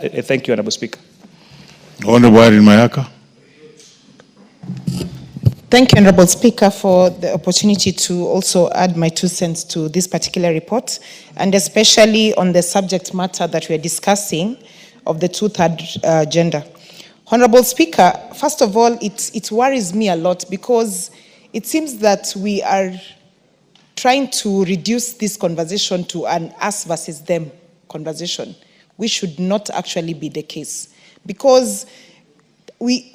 Thank you, Honorable Speaker. Honorable Irene Mayaka. Thank you, Honorable Speaker, for the opportunity to also add my 2 cents to this particular report, and especially on the subject matter that we are discussing of the 2/3 gender. Honorable Speaker, first of all, it worries me a lot because it seems that we are trying to reduce this conversation to an us versus them conversation, which should not actually be the case. Because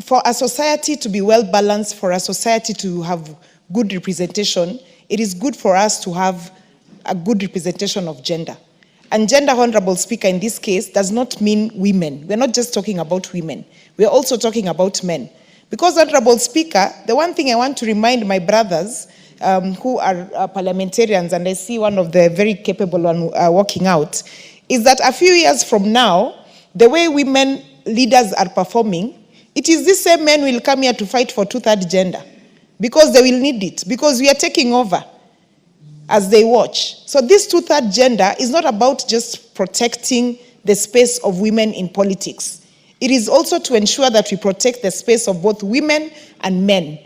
for a society to be well balanced, for a society to have good representation, it is good for us to have a good representation of gender. And gender, Honorable Speaker, in this case, does not mean women. We're not just talking about women. We're also talking about men. Because, Honorable Speaker, the one thing I want to remind my brothers who are parliamentarians, and I see one of the very capable one walking out, is that a few years from now, the way women leaders are performing, it is these same men will come here to fight for 2/3 gender because they will need it, because we are taking over as they watch. So this 2/3 gender is not about just protecting the space of women in politics. It is also to ensure that we protect the space of both women and men.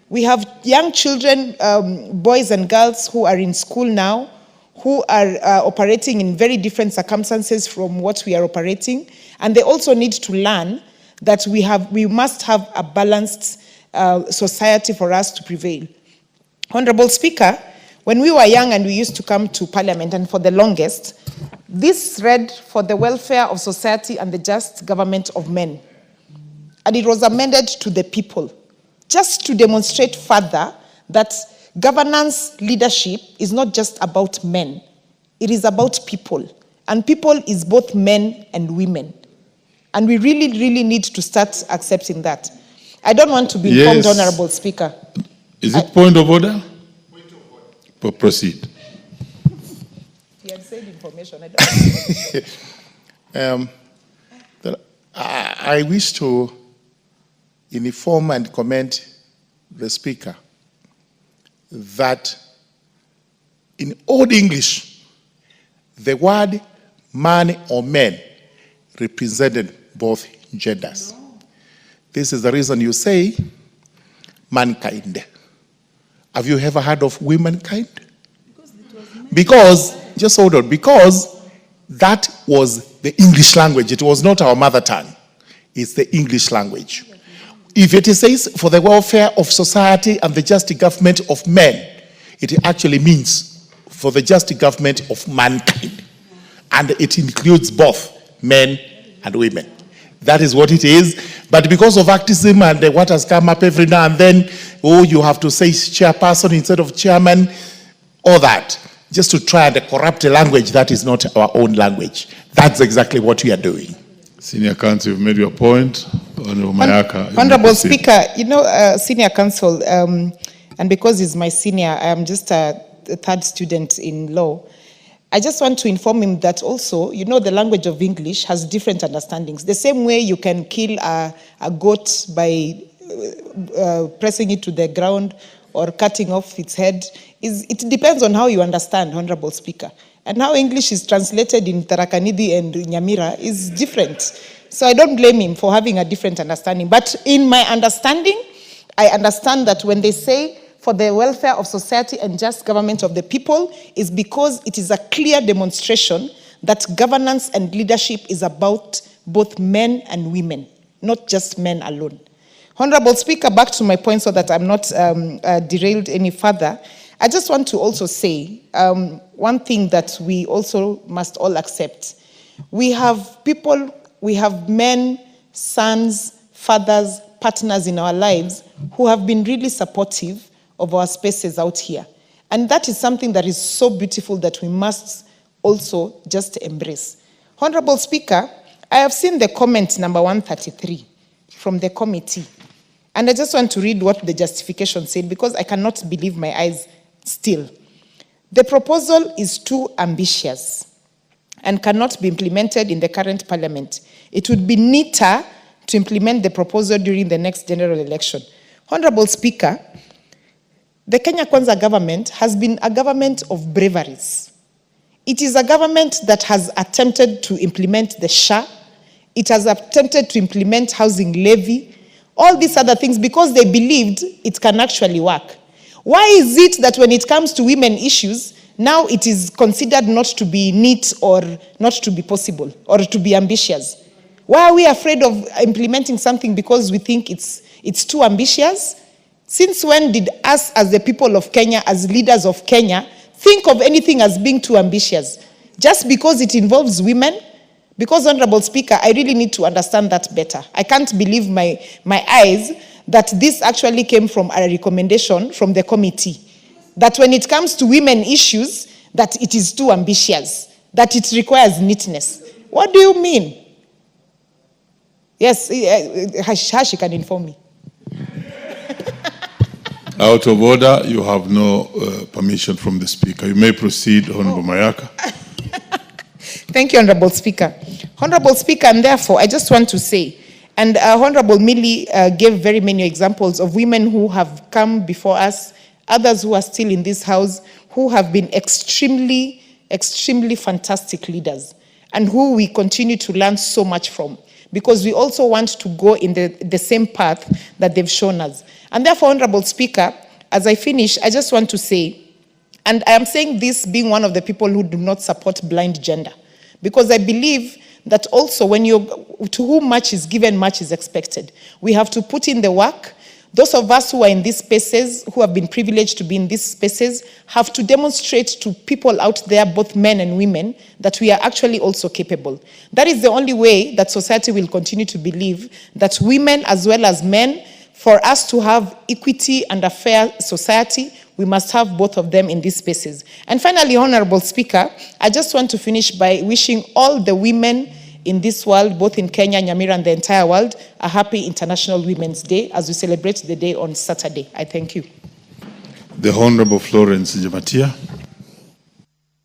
We have young children, boys and girls who are in school now, who are operating in very different circumstances from what we are operating, and they also need to learn that we must have a balanced society for us to prevail. Honorable Speaker, when we were young and we used to come to Parliament, and for the longest, this read for the welfare of society and the just government of men. And it was amended to the people, just to demonstrate further that governance leadership is not just about men. It is about people. And people is both men and women. And we really, really need to start accepting that. I don't want to be informed, Honorable Speaker. Is it point of order? Point of order. Proceed. He had said information. I don't I wish to inform and comment the Speaker that in Old English, the word man or men represented both genders. This is the reason you say mankind. Have you ever heard of womankind? Because, just hold on, because that was the English language. It was not our mother tongue. It's the English language. If it says for the welfare of society and the just government of men, it actually means for the just government of mankind. And it includes both men and women. That is what it is. But because of activism and what has come up every now and then, oh, you have to say chairperson instead of chairman, all that, just to try and corrupt a language that is not our own language. That's exactly what we are doing. Senior Counsel, you've made your point. Honorable Mayaka. Honorable Speaker, Senior Counsel, and because he's my senior, I am just a third student in law. I just want to inform him that also, the language of English has different understandings. The same way you can kill a goat by pressing it to the ground or cutting off its head, it depends on how you understand, Honorable Speaker. And how English is translated in Tarakanidi and Nyamira is different. So I don't blame him for having a different understanding. But in my understanding, I understand that when they say for the welfare of society and just government of the people, is because it is a clear demonstration that governance and leadership is about both men and women, not just men alone. Honorable Speaker, back to my point so that I'm not derailed any further. I just want to also say one thing that we also must all accept. We have people, we have men, sons, fathers, partners in our lives who have been really supportive of our spaces out here. And that is something that is so beautiful that we must also just embrace. Honorable Speaker, I have seen the comment number 133 from the committee. And I just want to read what the justification said because I cannot believe my eyes still. The proposal is too ambitious and cannot be implemented in the current parliament. It would be neater to implement the proposal during the next general election. Honorable Speaker, the Kenya Kwanza government has been a government of braveries. It is a government that has attempted to implement the SHA. It has attempted to implement housing levy, all these other things, because they believed it can actually work. Why is it that when it comes to women issues, now it is considered not to be neat or not to be possible or to be ambitious? Why are we afraid of implementing something because we think it's too ambitious? Since when did us as the people of Kenya, as leaders of Kenya, think of anything as being too ambitious? Just because it involves women? Because, Honorable Speaker, I really need to understand that better. I can't believe my eyes that this actually came from a recommendation from the committee. That when it comes to women issues, that it is too ambitious, that it requires neatness. What do you mean? Yes, Hashi can inform me. Out of order, you have no permission from the Speaker. You may proceed, Honorable Mayaka. Thank you, Honorable Speaker. Honorable Speaker, and therefore, I just want to say, and Honorable Millie gave very many examples of women who have come before us, others who are still in this house, who have been extremely, extremely fantastic leaders, and who we continue to learn so much from, because we also want to go in the same path that they've shown us. And therefore, Honorable Speaker, as I finish, I just want to say, and I am saying this being one of the people who do not support blind gender, because I believe that also when to whom much is given, much is expected. We have to put in the work. Those of us who are in these spaces, who have been privileged to be in these spaces, have to demonstrate to people out there, both men and women, that we are actually also capable. That is the only way that society will continue to believe that women as well as men, for us to have equity and a fair society, we must have both of them in these spaces. And finally, Honorable Speaker, I just want to finish by wishing all the women in this world, both in Kenya, Nyamira, and the entire world, a happy International Women's Day as we celebrate the day on Saturday. I thank you. The Honorable Florence Jamatia.